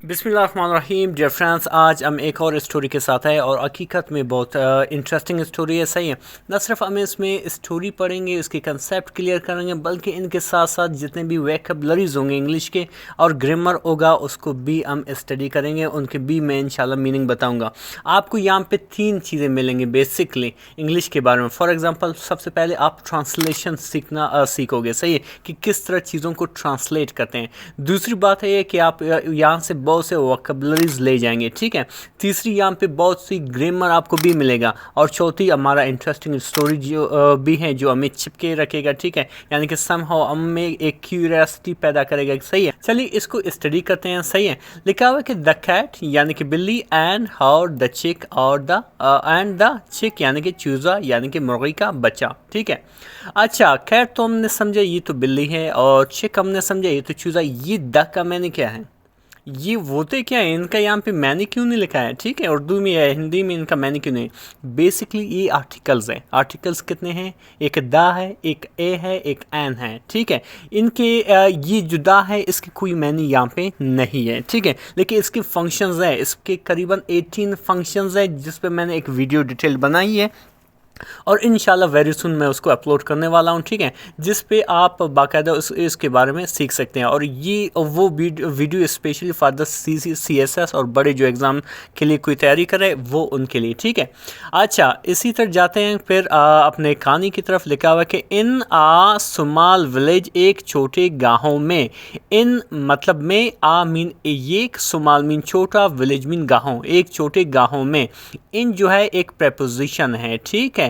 बिस्मिल्लाहिर्रहमानिर्रहीम dear friends, आज हम एक और स्टोरी के साथ आए और हकीकत में बहुत इंटरेस्टिंग स्टोरी है। सही है, न सिर्फ हम इसमें स्टोरी पढ़ेंगे, उसके कंसेप्ट क्लियर करेंगे, बल्कि इनके साथ साथ जितने भी वोकैबुलरीज होंगे इंग्लिश के और ग्रामर होगा उसको भी हम स्टडी करेंगे। उनके भी मैं इंशाल्लाह मीनिंग बताऊँगा। आपको यहाँ पे 3 चीज़ें मिलेंगी बेसिकली इंग्लिश के बारे में। फॉर एग्ज़ाम्पल, सबसे पहले आप ट्रांसलेशन सीखोगे। सही है, कि किस तरह चीज़ों को ट्रांसलेट करते हैं। दूसरी बात है कि आप यहाँ से बहुत से वोकैबुलरीज ले जाएंगे। ठीक है, तीसरी यहाँ पे बहुत सी ग्रामर आपको भी मिलेगा और चौथी हमारा इंटरेस्टिंग स्टोरी जो भी है जो हमें चिपके रखेगा। ठीक है, यानी कि समहाउ हमें एक क्यूरियोसिटी पैदा करेगा। सही है, चलिए इसको स्टडी करते हैं। सही है, लिखा हुआ है कि द कैट यानी कि बिल्ली एंड हाउ द चिक और द चिक यानी कि चूजा यानी कि मुर्गी का बच्चा। ठीक है, अच्छा कैट तो हमने समझा ये तो बिल्ली है और चिक हमने समझा ये तो चूजा। ये द का मैंने क्या है, ये वोते क्या है, इनका यहाँ पे मैंने क्यों नहीं लिखा है। ठीक है, उर्दू में या हिंदी में इनका मैंने क्यों नहीं। बेसिकली ये आर्टिकल्स हैं। आर्टिकल्स कितने हैं, एक दा है, एक ए है, एक एन है। ठीक है, इनके ये जुदा है, इसकी कोई मैंने यहाँ पे नहीं है। ठीक है, लेकिन इसके फंक्शंस है, इसके करीबन 18 फंक्शंस है जिस पे मैंने एक वीडियो डिटेल बनाई है और इंशाल्लाह वेरी सुन मैं उसको अपलोड करने वाला हूँ। ठीक है, जिस पे आप बाकायदा इसके बारे में सीख सकते हैं। और ये वो video specially for the CSS और बड़े जो एग्ज़ाम के लिए कोई तैयारी करे वो उनके लिए। ठीक है, अच्छा इसी तरह जाते हैं फिर अपने कहानी की तरफ। लिखा हुआ है कि इन आ सुमाल विलेज, एक छोटे गाँव में। इन मतलब में, आ मीन एक, सुमाल मीन छोटा, विलेज मीन गाँव, एक छोटे गाँव में। इन जो है एक प्रेपोजिशन है। ठीक है,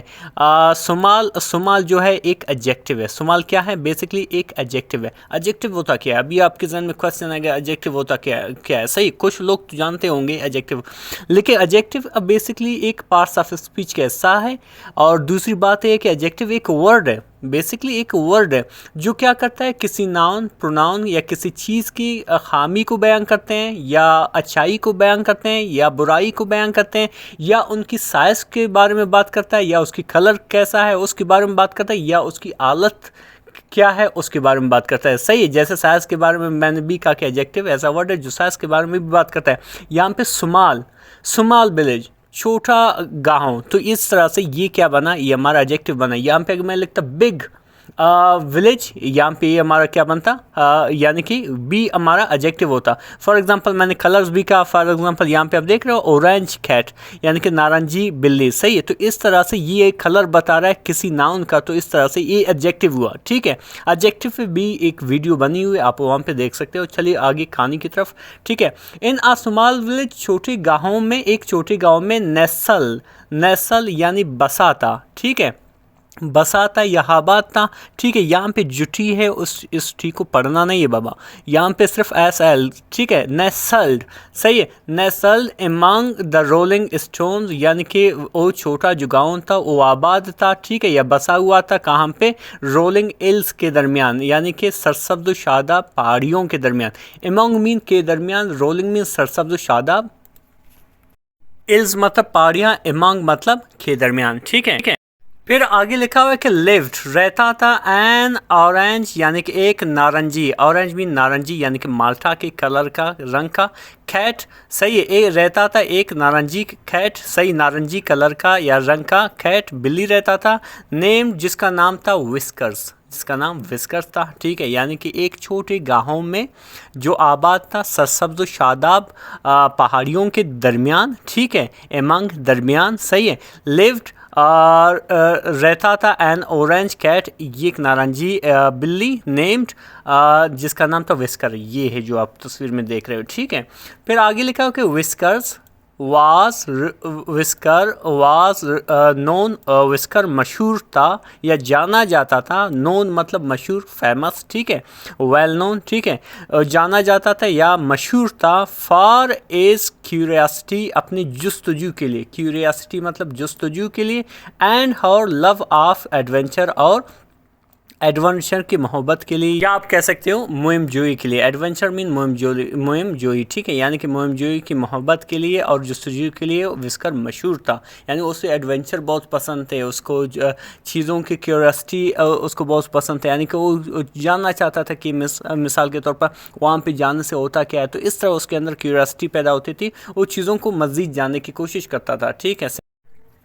सुमाल जो है एक एडजेक्टिव है। सुमाल क्या है, बेसिकली एक एडजेक्टिव है। एडजेक्टिव होता क्या है, अभी आपके जहन में क्वेश्चन आ गया एडजेक्टिव होता क्या है। सही, कुछ लोग तो जानते होंगे एडजेक्टिव, लेकिन एडजेक्टिव अब बेसिकली एक पार्ट्स ऑफ स्पीच का हिस्सा है। और दूसरी बात है कि एडजेक्टिव एक वर्ड है, बेसिकली एक वर्ड है जो क्या करता है, किसी नाउन, प्रोनाउन या किसी चीज़ की खामी को बयान करते हैं, या अच्छाई को बयान करते हैं, या बुराई को बयान करते हैं, या उनकी साइज़ के बारे में बात करता है, या उसकी कलर कैसा है उसके बारे में बात करता है, या उसकी हालत क्या है उसके बारे में बात करता है। सही है, जैसे साइज़ के बारे में मैंने भी कहा कि एडजेक्टिव ऐसा वर्ड है जो साइज़ के बारे में भी बात करता है। यहाँ पे सुमाल विलेज, छोटा गाँव, तो इस तरह से ये क्या बना, ये हमारा एडजेक्टिव बना। यहाँ पे अगर मैं लिखता बिग विलेज, यहाँ पे ये हमारा क्या बनता, यानी कि बी हमारा एडजेक्टिव होता। फॉर एग्जांपल मैंने कलर्स भी कहा। फॉर एग्जांपल यहाँ पे आप देख रहे हो ऑरेंज कैट यानी कि नारंगी बिल्ली। सही है, तो इस तरह से ये एक कलर बता रहा है किसी नाउन का, तो इस तरह से ये एडजेक्टिव हुआ। ठीक है, एडजेक्टिव पे भी एक वीडियो बनी हुई है, आप वहाँ पे देख सकते हो। चलिए आगे कहानी की तरफ। ठीक है, इन आ स्मॉल विलेज, छोटे गाँव में, एक छोटे गाँव में नेसल यानी बसा था। ठीक है, बसा था या आबाद था। ठीक है, यहाँ पे जो टी है इस टी को पढ़ना नहीं है बाबा, यहाँ पे सिर्फ SL। ठीक है, नेसल्ड। सही है, नेसल्ड एमंग द रोलिंग स्टोन्स, यानी कि वो छोटा जो गाँव था वो आबाद था। ठीक है, या बसा हुआ था कहाँ पे, रोलिंग हिल्स के दरमियान, यानी कि सरसब्ज शादाब पहाड़ियों के दरमियान। एमंग मीन के दरमियान, रोलिंग मीन सरसब्ज शादाब, हिल्स मतलब पहाड़ियाँ, एमंग मतलब के दरमियान। ठीक है, फिर आगे लिखा हुआ है कि लिव्ड रहता था, एन ऑरेंज यानी कि एक नारंगी, ऑरेंज मीन नारंगी यानी कि माल्टा के कलर का, रंग का, कैट। सही है, एक रहता था एक नारंगी कैट, सही, नारंगी कलर का या रंग का कैट, बिल्ली रहता था। नेम जिसका नाम था विस्कर्स था। ठीक है, यानी कि एक छोटे गाँव में जो आबाद था, सरसब्ज शादाब पहाड़ियों के दरमियान। ठीक है, एमंग दरमियान। सही है, लिव्ड और रहता था एन ऑरेंज कैट, ये एक नारंगी बिल्ली, नेम्ड जिसका नाम था विस्कर। ये है जो आप तस्वीर में देख रहे हो। ठीक है, फिर आगे लिखा हो कि विस्कर मशहूर था या जाना जाता था। नोन मतलब मशहूर, फेमस। ठीक है, वेल नोन। ठीक है, जाना जाता था या मशहूर था। फॉर एज क्यूरियासिटी, अपनी जस्तजू के लिए, क्यूरियासिटी मतलब जस्तजू के लिए। And her love of adventure, और एडवेंचर की मोहब्बत के लिए, या आप कह सकते हो मुहिम जोई के लिए। एडवेंचर मीन मुहिम जोई, ठीक है, यानी कि मुहिम जोई की मोहब्बत के लिए और जस्तजू के लिए विस्कर मशहूर था। यानी उसे एडवेंचर बहुत पसंद थे, उसको चीज़ों की क्यूरियोसिटी उसको बहुत पसंद था, यानी कि वो जानना चाहता था कि मिसाल के तौर पर वहाँ पे जाने से होता क्या है। तो इस तरह उसके अंदर क्यूरियोसिटी पैदा होती थी, वो चीज़ों को मज़ीद जानने की कोशिश करता था, ठीक है।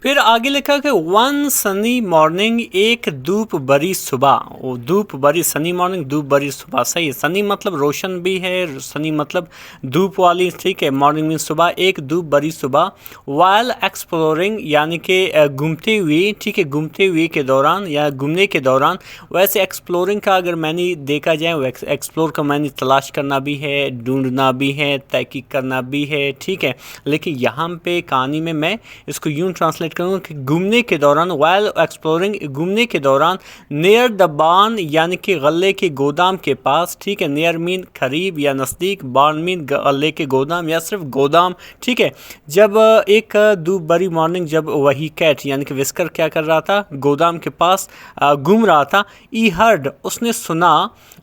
फिर आगे लिखा कि वन सनी मॉर्निंग, एक धूप भरी सुबह। वो धूप भरी, सनी मॉर्निंग, धूप भरी सुबह, सही है। सनी मतलब रोशन भी है, सनी मतलब धूप वाली, ठीक है। मॉर्निंग मीन सुबह, एक धूप भरी सुबह। वाइल एक्सप्लोरिंग यानी कि घूमते हुए, ठीक है, घूमते हुए के दौरान या घूमने के दौरान। वैसे एक्सप्लोरिंग का अगर मैंने देखा जाए, एक्सप्लोर का मैंने तलाश करना भी है, ढूंढना भी है, तहकीक करना भी है, ठीक है। लेकिन यहाँ पे कहानी में मैं इसको यूँ ट्रांसलेट करूँगा कि घूमने के दौरान, वाइल एक्सप्लोरिंग, घूमने के दौरान, नियर द बार्न यानी कि गले के गोदाम के पास, ठीक है। नियर मीन करीब या नज़दीक, बार्न मीन गले के गोदाम या सिर्फ गोदाम, ठीक है। जब एक धूप भरी मॉर्निंग, जब वही कैट यानी कि विस्कर क्या कर रहा था, गोदाम के पास घूम रहा था। ई हर्ड उसने सुना,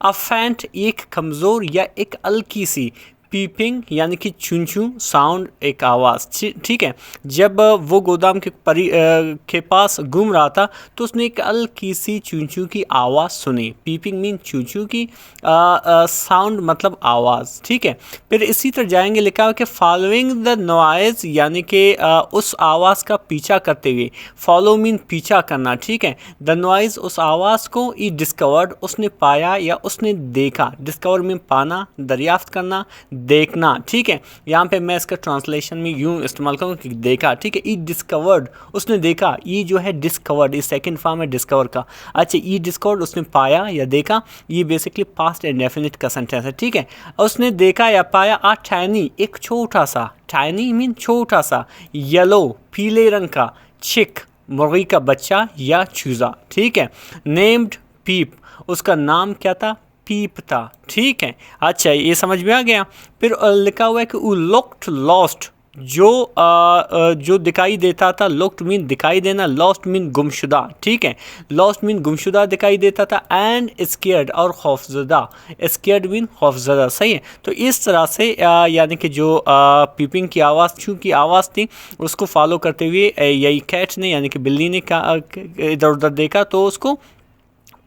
अ फैंट एक कमज़ोर या एक हल्की सी, पीपिंग यानी कि चूं चूं साउंड, एक आवाज़, ठीक है। जब वो गोदाम के पास घूम रहा था तो उसने एक हल्की सी चूं चूं की आवाज़ सुनी। पीपिंग मीन चूं चूं की, साउंड मतलब आवाज़, ठीक है। फिर इसी तरह जाएंगे, लिखा हुआ कि फॉलोइंग द नॉइज़ यानी कि उस आवाज़ का पीछा करते हुए। फॉलो मीन पीछा करना, ठीक है। द नॉइज़ उस आवाज़ को, ई डिस्कवर्ड उसने पाया या उसने देखा। डिस्कवर मीन पाना, दरियाफ्त करना, देखना, ठीक है। यहाँ पे मैं इसका ट्रांसलेशन में यूँ इस्तेमाल करूँ कि देखा, ठीक है। ई डिस्कवर्ड उसने देखा, ई जो है डिस्कवर्ड, ये सेकंड फॉर्म है डिस्कवर का। अच्छा, ई डिस्कवर्ड उसने पाया या देखा, ये बेसिकली पास्ट इंडेफिनिट का सेंटेंस है, ठीक है। उसने देखा या पाया, आ टाइनी एक छोटा सा, टाइनी मीन छोटा सा, येलो पीले रंग का, चिक मुर्गी का बच्चा या चूजा, ठीक है। नेम्ड पीप उसका नाम क्या था, पीप था, ठीक है। अच्छा, ये समझ में आ गया। फिर लिखा हुआ है कि वो लुक्ड लॉस्ट, जो दिखाई देता था, लुक्ड मीन दिखाई देना, लॉस्ट मीन गुमशुदा, ठीक है। लॉस्ट मीन गुमशुदा दिखाई देता था, एंड स्केर्ड और खौफजदा, स्केर्ड मीन खौफजदा, सही है। तो इस तरह से यानी कि जो पीपिंग की आवाज़, चूँ की आवाज़ थी, उसको फॉलो करते हुए यही कैट ने यानी कि बिल्ली ने इधर उधर देखा तो उसको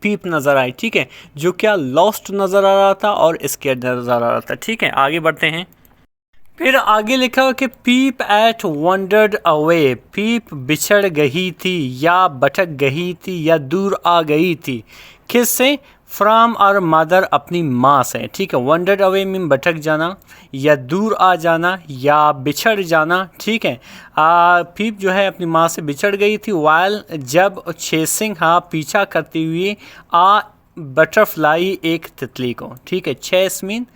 पीप नज़र आई, ठीक है। जो क्या लॉस्ट नज़र आ रहा था और स्केर्ड नज़र आ रहा था, ठीक है। आगे बढ़ते हैं। फिर आगे लिखा हुआ कि पीप एट वंडर्ड अवे, पीप बिछड़ गई थी या भटक गई थी या दूर आ गई थी। किससे, फ्राम और मदर अपनी माँ से, ठीक है। वंडर्ड अवे मीन भटक जाना या दूर आ जाना या बिछड़ जाना, ठीक है। पीप जो है अपनी माँ से बिछड़ गई थी, वाइल जब, चेसिंग हाँ पीछा करती हुई, आ बटरफ्लाई एक तितली को, ठीक है। चेस मीन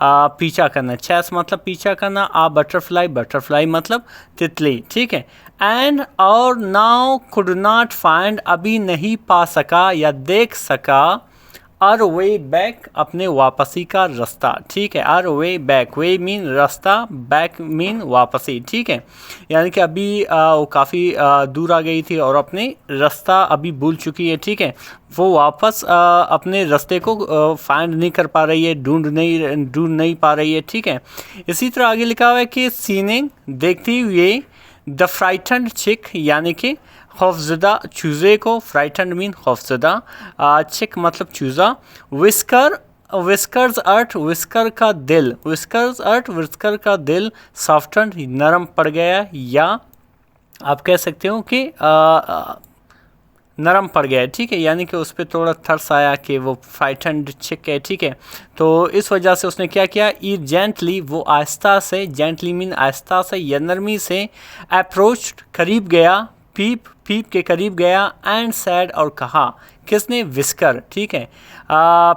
पीछा करना, चेस मतलब पीछा करना, आ बटरफ्लाई, बटरफ्लाई मतलब तितली, ठीक है। एंड और नाउ कुड नॉट फाइंड अभी नहीं पा सका या देख सका, आर वे बैक अपने वापसी का रास्ता, ठीक है। Our way back, way mean रास्ता, बैक मीन वापसी, ठीक है। यानी कि अभी वो काफ़ी दूर आ गई थी और अपने रास्ता अभी भूल चुकी है, ठीक है। वो वापस अपने रास्ते को फाइंड नहीं कर पा रही है, ढूंढ नहीं पा रही है, ठीक है। इसी तरह आगे लिखा हुआ है कि सीनिंग देखते हुए, द फ्राइटन्ड चिक यानी कि खौफजदा चूज़े को, फ्राइटन्ड मीन खौफजदा, चिक मतलब चूज़ा। विस्कर, विस्कर्स अर्थ विस्कर का दिल, विस्कर्स अर्थ विस्कर का दिल, सॉफ्टन्ड नरम पड़ गया या आप कह सकते हो कि नरम पड़ गया है, ठीक है। यानी कि उस पर थोड़ा थर्स आया कि वो फ्राइटन्ड चिक है, ठीक है। तो इस वजह से उसने क्या किया, ई जेंटली वो आहिस्ता से, जेंटली मीन आहिस्ता से या नरमी से, अप्रोच्ड करीब गया, पीप पीप के करीब गया, एंड सैड और कहा, किसने, विस्कर, ठीक है।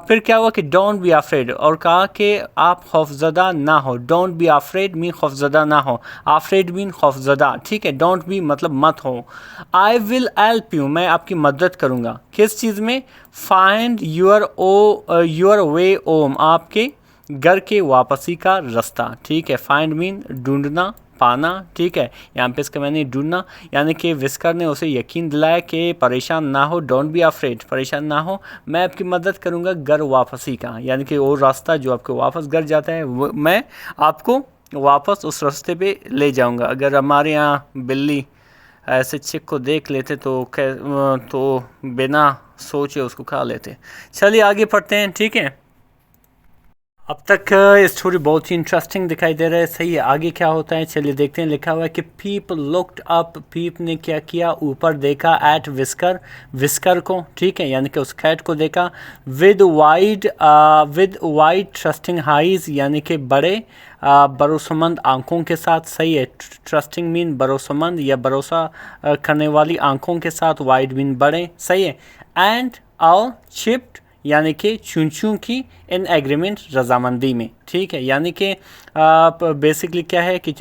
फिर क्या हुआ कि डोंट बी अफ्रेड और कहा कि आप खौफजदा ना हो। डोंट बी अफ्रेड मीन खौफजदा ना हो, अफ्रेड मीन खौफजदा, ठीक है। डोंट बी मतलब मत हो। आई विल हेल्प यू मैं आपकी मदद करूँगा, किस चीज़ में, फाइंड योर वे होम आपके घर के वापसी का रास्ता, ठीक है। फाइंड मीन ढूंढना, पाना, ठीक है। यहाँ पे इसका मैंने ढूंढना, यानी कि विस्कर ने उसे यकीन दिलाया कि परेशान ना हो, डोंट बी अफ्रेड, परेशान ना हो, मैं आपकी मदद करूँगा घर वापसी का, यानी कि वो रास्ता जो आपको वापस घर जाता है वो मैं आपको वापस उस रास्ते पे ले जाऊँगा। अगर हमारे यहाँ बिल्ली ऐसे चिक को देख लेते तो बिना सोचे उसको खा लेते। चलिए आगे पढ़ते हैं, ठीक है। अब तक स्टोरी बहुत ही इंटरेस्टिंग दिखाई दे रहा है, सही है। आगे क्या होता है चलिए देखते हैं। लिखा हुआ है कि पीप लुक्ड अप, पीप ने क्या किया, ऊपर देखा, एट विस्कर, विस्कर को, ठीक है, यानी कि उस कैट को देखा, विद वाइड ट्रस्टिंग हाइज, यानी कि बड़े भरोसेमंद आंखों के साथ, सही है। ट्रस्टिंग मीन भरोसेमंद या भरोसा करने वाली आंखों के साथ, वाइड मीन बड़े, सही है। एंड और चिप्ड, यानी कि चूं चूं की, इन एग्रीमेंट, रजामंदी में, ठीक है। यानी कि बेसिकली क्या है कि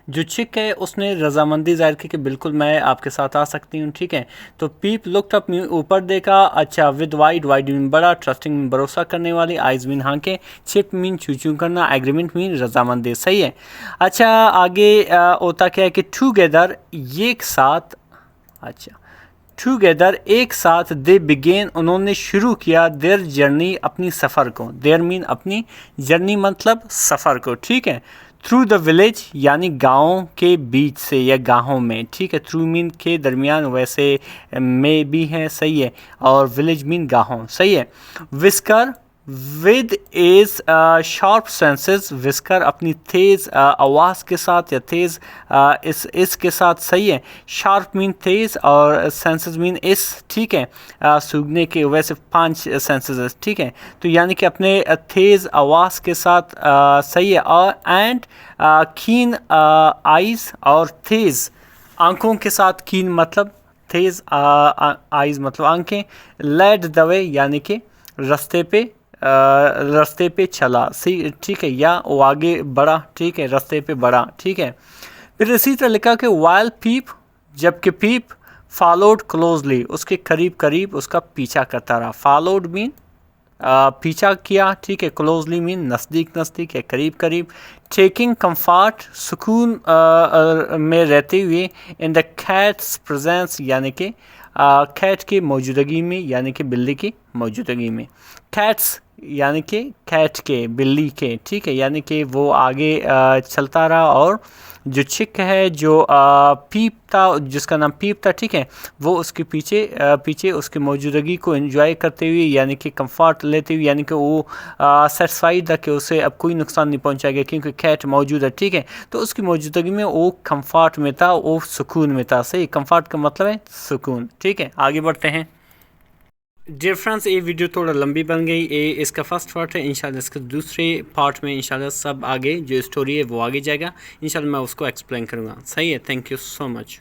जो चिक है उसने रजामंदी जाहिर की कि बिल्कुल मैं आपके साथ आ सकती हूँ, ठीक है। तो पीप लुक्ड अप, ऊपर देखा, अच्छा, विद वाइड, वाइड मीन बड़ा, ट्रस्टिंग मीन भरोसा करने वाली, आइज मीन आंखें, चिप मीन चू चू करना, एग्रीमेंट मीन रजामंदी, सही है। अच्छा आगे होता क्या है कि टूगेदर, एक साथ, अच्छा, टूगेदर एक साथ, दे बिगेन, उन्होंने शुरू किया, देयर जर्नी, अपनी सफ़र को, देयर मीन अपनी, जर्नी मतलब सफ़र को, ठीक है। थ्रू द विलेज, यानी गाँव के बीच से या गाँवों में, ठीक है। थ्रू मीन के दरमियान, वैसे में भी है, सही है, और विलेज मीन गाँव, सही है। Whisker with edge sharp senses, whisker अपनी तेज़ आवाज़ के साथ या तेज़ इसके साथ, सही है। शार्प मीन तेज़ और सेंसेस मीन इस, ठीक है। सूंघने के वैसे 5 सेंसेस है, ठीक है। तो यानी कि अपने तेज़ आवाज़ के साथ, सही है। और एंड कीन आइज़, और तेज़ आंखों के साथ, कीन मतलब तेज़, आइज़ मतलब आंखें, लेड द वे, यानी कि रास्ते पे चला, सी, ठीक है, या वो आगे बढ़ा, ठीक है, रास्ते पे बढ़ा, ठीक है। फिर इसी तरह लिखा कि वाइल पीप, जबकि पीप, फॉलोड क्लोजली, उसके करीब करीब उसका पीछा करता रहा। फॉलोड मीन पीछा किया, ठीक है। क्लोजली मीन नज़दीक नज़दीक या करीब करीब। टेकिंग कंफर्ट, सुकून में रहते हुए, इन द कैट्स प्रेजेंस, यानी कि कैट की मौजूदगी में, यानी कि बिल्ली की मौजूदगी में। कैट्स यानी कि कैट के, बिल्ली के, ठीक है। यानी कि वो आगे चलता रहा, और जो चिक है, जो पीप था, जिसका नाम पीप था, ठीक है, वो उसके पीछे उसकी मौजूदगी को एंजॉय करते हुए, यानी कि कंफर्ट लेते हुए, यानी कि वो सेटिस्फाइड था कि उसे अब कोई नुकसान नहीं पहुंचाएगा क्योंकि कैट मौजूद है, ठीक है। तो उसकी मौजूदगी में वो कंफर्ट में था, वो सुकून में था, सही। कंफर्ट का मतलब है सुकून, ठीक है। आगे बढ़ते हैं। डियर फ्रेंड्स, ये वीडियो थोड़ा लंबी बन गई, ये इसका फर्स्ट पार्ट है। इंशाल्लाह इसके दूसरे पार्ट में इंशाल्लाह सब आगे जो स्टोरी है वो आगे जाएगा, इंशाल्लाह मैं उसको एक्सप्लेन करूँगा, सही है। Thank you so much.